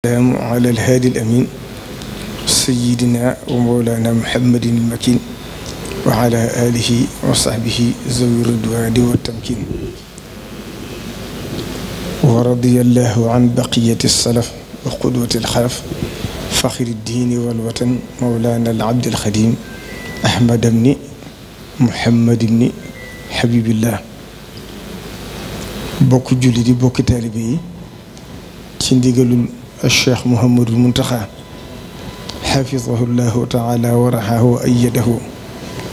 السلام على الهادي الأمين سيدنا ومولانا محمد المكين وعلى آله وصحبه ذوي الرضوان والتمكين ورضي الله عن بقية السلف وقدوة الخلف فخر الدين والوطن مولانا العبد الخديم أحمد بن محمد بن حبيب الله bokk julli di bokk taalibe yi ci ndigalul Cheikh Mouhamadul Muntaxa xafidahu llahu taala wa raxahu wa ayyadahu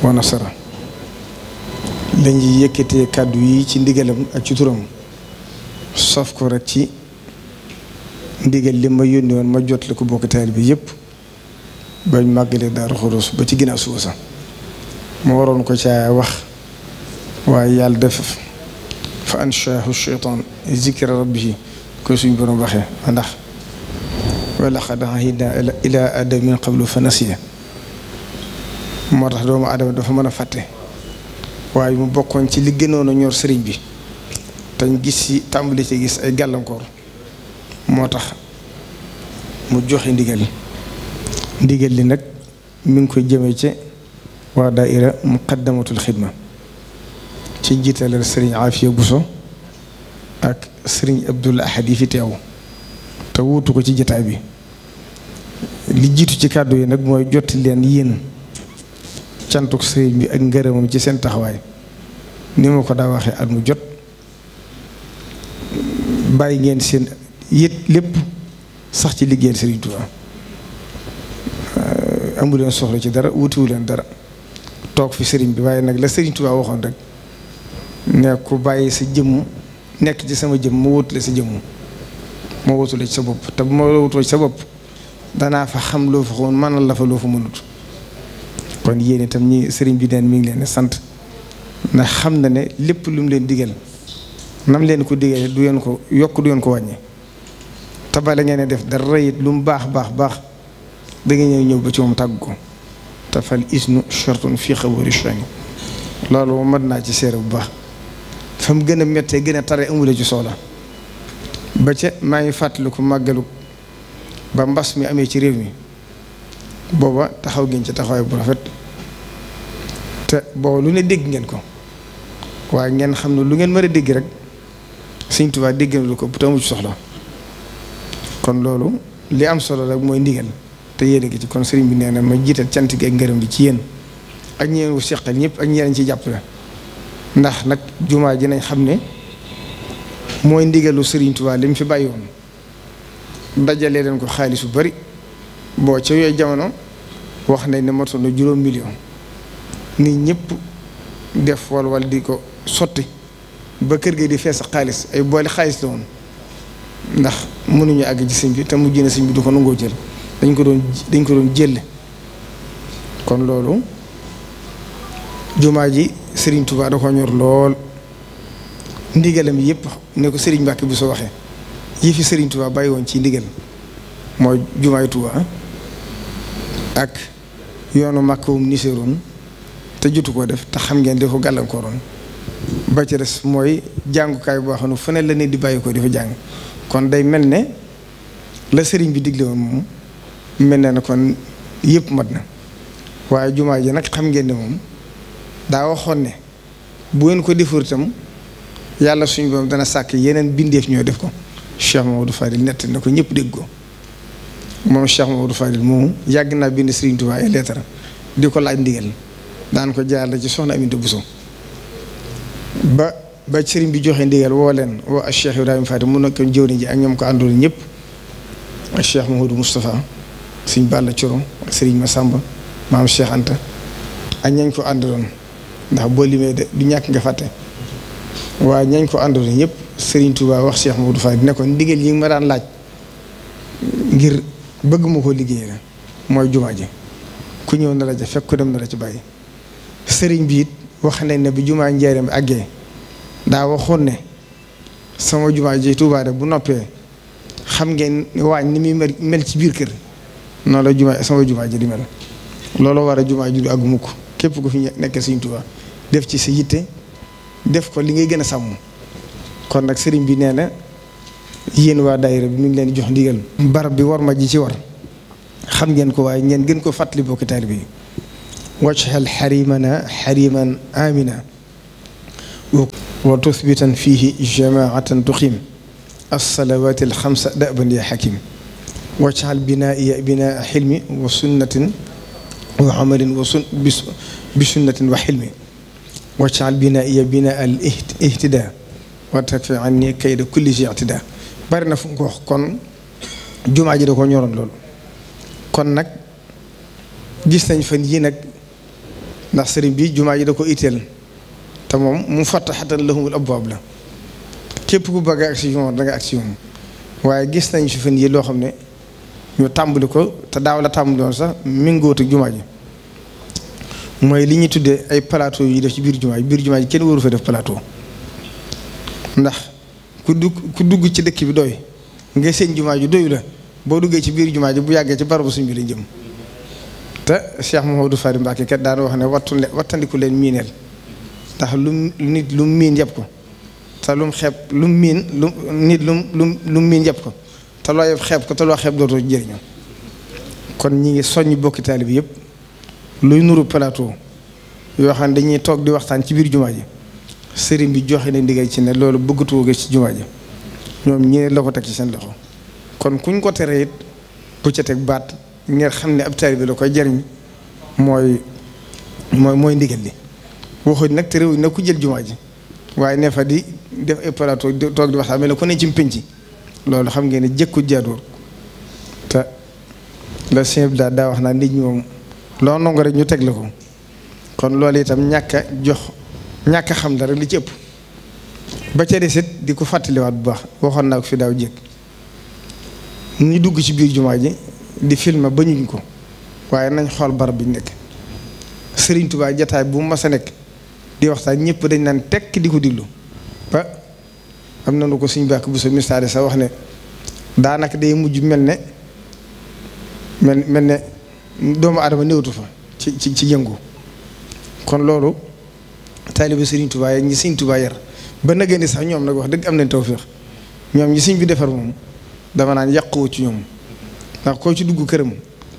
wa nasara lañuy yëkkatee kàddu yi ci ndigalam ak ci turam sof ko rek ci ndigal li ma yónni woon ma jot li ko bokk taalibe yépp bañ màggalee Daaru Xudoos ba ci ginnaaw suba sax ma waroon ko caa wax waaye yàlla def fa anshaahu shaytaan zikra rabbihi ko suñ borom waxee ndax wa laqad ahidnaa ilaa aadama min qablu fa nasiya moo tax doomu aadama dafa mën a fàtte waaye mu bokkoon ci li gënoon a ñor sëriñ bi tañ gis ci tàmbali ci gis ay gàllankoor moo tax mu joxe ndigal li nag mi ngi koy jëmee ci waa daaira muqaddamatul xidma ci jiitalal sëriñ Afiya Buso ak sëriñ Abdul Ahad yi fi teew te wuutu ko ci jataay bi li jiitu ci kàddu yi nag mooy jotti leen yéen cantuk sëriñ bi ak ngërëmam ci seen taxawaay ni ma ko daa waxee at mu jot bàyyi ngeen seen yët lépp sax ci liggéeyal sëriñ Tuubaa amu leen soxla ci dara wutiwu leen dara toog fi sëriñ bi waaye nag la sëriñ Tuubaa waxoon rek ne ku bàyyi sa jëmm nekk ci sama jëmm ma wutule sa jëmm ma wutule ci sa bopp te bu ma wutoo ci sa bopp danaa fa xam loo fa xamoon mënal la fa loo fa mënut kon yéen itam ñi sëriñ bi neen mi ngi leen sant ndax xam na ne lépp lu mu leen digal nam leen ko digal du ngeen ko yokk du ngeen ko wàññi te bala ngeen def dara it lu mu baax da ngeen ñëw ba ci moom tàgg ko te fal isnu shartun fii xabari shani loolu moom mën naa ci seere bu baax fa mu gën a méttee gën a tare amule ci soxla ba ca maa ngi fàttaliku màggalu ba mbas mi amee ci réew mi booba taxaw ngeen ci taxawaay bu rafet te booba lu ne dégg ngeen ko waaye ngeen xam ne lu ngeen mën a dégg rek Sëñ Tuubaa dégg na lu ko bu tamu ci soxla kon loolu li am solo rek mooy ndigal te yéene gi ci kon sëriñ bi nee na ma jiital cant gi ak ngërëm gi ci yéen ak ñeen wu seqal ñëpp ak ñeneen ci jàppale ndax nag jumaa ji nañ xam ne mooy ndigalu Sëriñ Tuubaa li mu fi bàyyi woon dajalee leen ko xaalis bu bari boo ca yooyu jamono wax nañ ne matoon na juróom million nit ñëpp def wal di ko sotti ba kër ga di fees xaalis ay boole xaalis la woon ndax mënuñu àgg ci sëñ bi te mujj na sëñ bi du ko nangoo jël dañ ko doon jël kon loolu jumaa ji Serigne Touba da ko ñor lool ndigalam yëpp ne ko Serigne Mbacke bu soo waxee yi fi Serigne Touba bàyyi woon ci ndigal mooy jumaay Touba ak yoonu màkkawum niseroon te jotu koo def te xam ngeen dafa gàllankooroon ba ci des mooy jàngukaay boo xam ne fu ne la ne di bàyyi ko dafa jàng kon day mel ne la Serigne bi digle woon moom mel na ne kon yëpp mat na waaye jumaa ji nag xam ngeen ne moom daa waxoon ne bu ngeen ko defur itam yàlla suñu borom dana sàkk yeneen bindeef ñoo def ko Cheikh Mamadou Fadil nett na ko ñëpp dégg ko moom Cheikh Mamadou Fadil moomu yàgg naa bind Serigne Touba ay lettre di ko laaj ndigal daan ko jaar la ci soxna Aminta Bousso ba Serigne bi joxe ndigal woo leen woo ak Cheikh Ibrahima Fadil mu nekk jëwriñ ji ak ñoom ko àndoon ñëpp ak Cheikh Mamadou Moustapha Serigne Balla Coro ak Serigne Massamba maam Cheikh Anta ak ñañ ko àndaloon ndax boo limee de du ñàkk nga fàtte waaye ñañ ko àndoon ñëpp Serigne Touba wax Cheikh Mamadou Fadil ne ko ndigal yi ma daan laaj ngir bëgg ma ko liggéey la mooy jumaa ji ku ñëw na la ja fekk ku dem na la ci bàyyi Serigne bi it wax nañ ne bi jumaa Njaaréem àggee daa waxoon ne sama jumaa ji Touba de bu noppee xam ngeen waañ ni muy mel ci biir kër noonu la jumaa sama jumaa ji di mel loolu war a jumaa ji du àggu mukk képp ku fi nekk Sëriñ Tuubaa def ci sa yitte def ko li ngay gën a sàmm kon nag sëriñ bi nee na yéen waa daayira bi mi ngi leen di jox ndigal. barab bi war ma ji ci war xam ngeen ko waaye ngeen gën ko fàttali bokki taalibe bi wajhal xarimana xariman amina wa tuthbitan fihi jamaatan tuqim alsalawat alxamsa daban ya xakim wajhal binaiya binaa xilmi wa sunnatin wa amalin bi sunnatin wa xilmi wajhal binaiya binaa al ihtida wa takfi anni kayda kulli si ictida bari na fu ko wax kon jumaa ji da ko ñoroon loolu kon nag gis nañ fan yii nag ndax sëriñ bi jumaa ji da ko itteel te moom mu fattaxatan lahumul abwaab la képp ku bëgg ak si moom da nga ak si moom waaye gis nañ si fan yii loo xam ne ñu tàmbali ko te daaw la tàmbali woon sax méngóot ak jumaa ji mooy li ñuy tuddee ay plateau yi def ci biir jumaa ji kenn waru fa def plateau ndax ku dugg ci dëkk bi doy nga seen jumaa ji doyu la boo duggee ci biir jumaa ji bu yàggee ci barabu suñ bi lañ jëm te Cheikh Mouhamadou Fari Mbacké kat daan wax ne wattandiku leen miineel ndax lu nit lu miin yëpp ko te lu mu xeeb lu miin lu nit lu miin yëpp ko te loo yëpp xeeb ko te loo xeeb dootoo jëriñoo kon ñi ngi soññ bokki taalibe bi yëpp luy nuru plateau yoo xam ne dañuy toog di waxtaan ci biir jumaa ji sëriñ bi joxe na ndigal ci ne loolu bëggatu ko ci jumaa ji ñoom ñi la ko teg ci seen loxo kon kuñ ko tere it bu ca teg baat ngeen xam ne ab taalibe bi la koy jariñ mooy ndigal li waxuñ nag te réew nag ku jël jumaa ji waaye ne fa di def ay plateau toog di waxtaan mel ne ku ne ci pénc loolu xam ngeen ne jëkku jaaduwul te la sëñ bi daa wax naa nit ñi moom loo nangu rek ñu teg la ko kon loolu itam ñàkk a xam dara li ci ëpp ba ca des it di ko fàttaliwaat bu baax waxoon naa ko fi daaw jékk ñu dugg ci biir jumaa ji di film ba ñuñ ko waaye nañ xool barab bi nekk Sëriñ Tuubaa jataay bu mu mas a nekk di waxtaan ñëpp dañ naan tekk di ko diglu ba am na nu ko suñ bàkk bu sa mistaade sax wax ne daanaka day mujj mel ne doomu aadama néewtu fa ci yëngu kon loolu taalibe Sëriñ Tuubaa yi ñi Sëriñ Tuubaa yar ba nagee ni sax ñoom nag wax dëgg am nañ tawfeex ñoom ñi Sëriñ bi defar moom dama naan yàquwu ci ñoom ndax koo ci dugg këram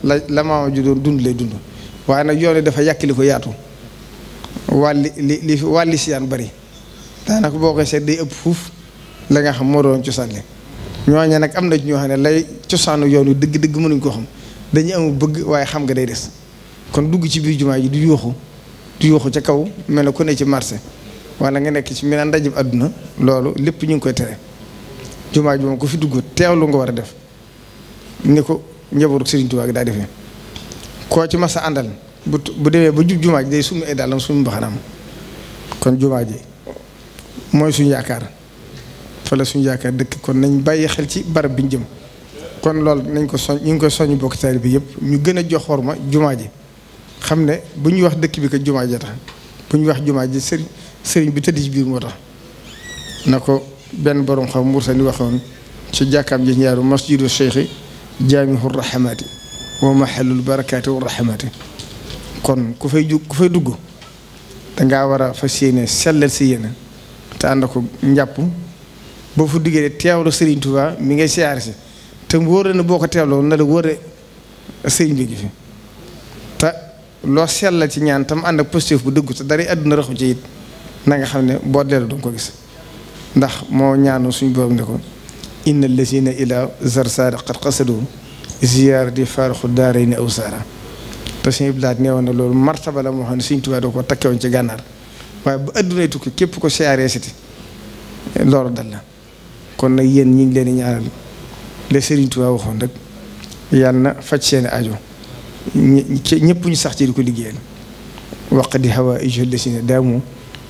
la maama ju doon dund lay dund waaye nag yoon dafa yàkkili ko yaatu wàlli siyaan bari daanaka boo koy seet day ëpp fuuf la nga xam moo doon cosaan li ñooñe nag am na ñoo xam ne lay cosaanu yoon wi dëgg-dëgg mënuñ ko xam dañuy amul bëgg waaye xam nga day des kon dugg ci biir jumaa ji du yuuxu ca kaw mel na ku ne ci marché wala nga nekk ci meneen ndajib àdduna loolu lépp ñu ngi koy tere jumaa ji moom ku fi dugg teewlu nga war a def ni ko njabootu Sëriñ Tuubaa gi daa defee koo ci masa àndal bu demee ba jub jumaa ji day summi ay dàllam summi mbaxanaam kon jumaa ji mooy suñu yaakaar fa la suñu yaakaar dëkk kon nañ bàyyi xel ci barab bi ñu jëm kon loolu nañ ko ñu ngi koy soññ bokki taalibe bi yëpp ñu gën a jox xorma jumaa ji xam ne bu ñuy wax dëkk bi ko jumaa ji tax bu ñuy wax jumaa ji sëriñ bi tëdd ci biir moo tax na ko benn borom xam Mauritanie waxoon ci jàkkaam ji ñaaru masjidu cheikhi jaamihu rahamaati wa mahallul barakaati wa rahamaati kon ku fay dugg dangaa war a fas yéene sellal si yéene te ànd ko njàpp boo fa duggee teewlu Sëriñ Tuubaa mi ngay siyaare si te mu wóor na boo ko teewloo na la wóore sëriñ bi gi fi te loo sellal ci ñaan tam ànd ak positif bu dëggu te dara àdduna raxu ci it na nga xam ne boo dellu danga ko gis ndax moo ñaanu suñu borom ne ko inna allazina ila zarsaara qad qasadu ziyaarati faaraxu daarayni aw saara te suñu bilaat neewoon na loolu martaba la moo xam ne Sëriñ Tuubaa doo ko takkewoon ci gànnaar waaye bu addunay tukki képp ko siyaaree siti loolu dal la kon nag yéen ñi ngi leen di ñaanal le Sëriñ Tuubaa waxoon rek yàlla na faj seeni aajo ñëpp ñu sax ci di ko liggéeyal waq di hawa ijallazina daamu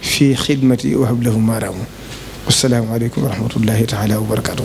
fii xidmati wa hablahum maaraamu wassalaamu aleykum wa rahmatullahi taala wa barakatuh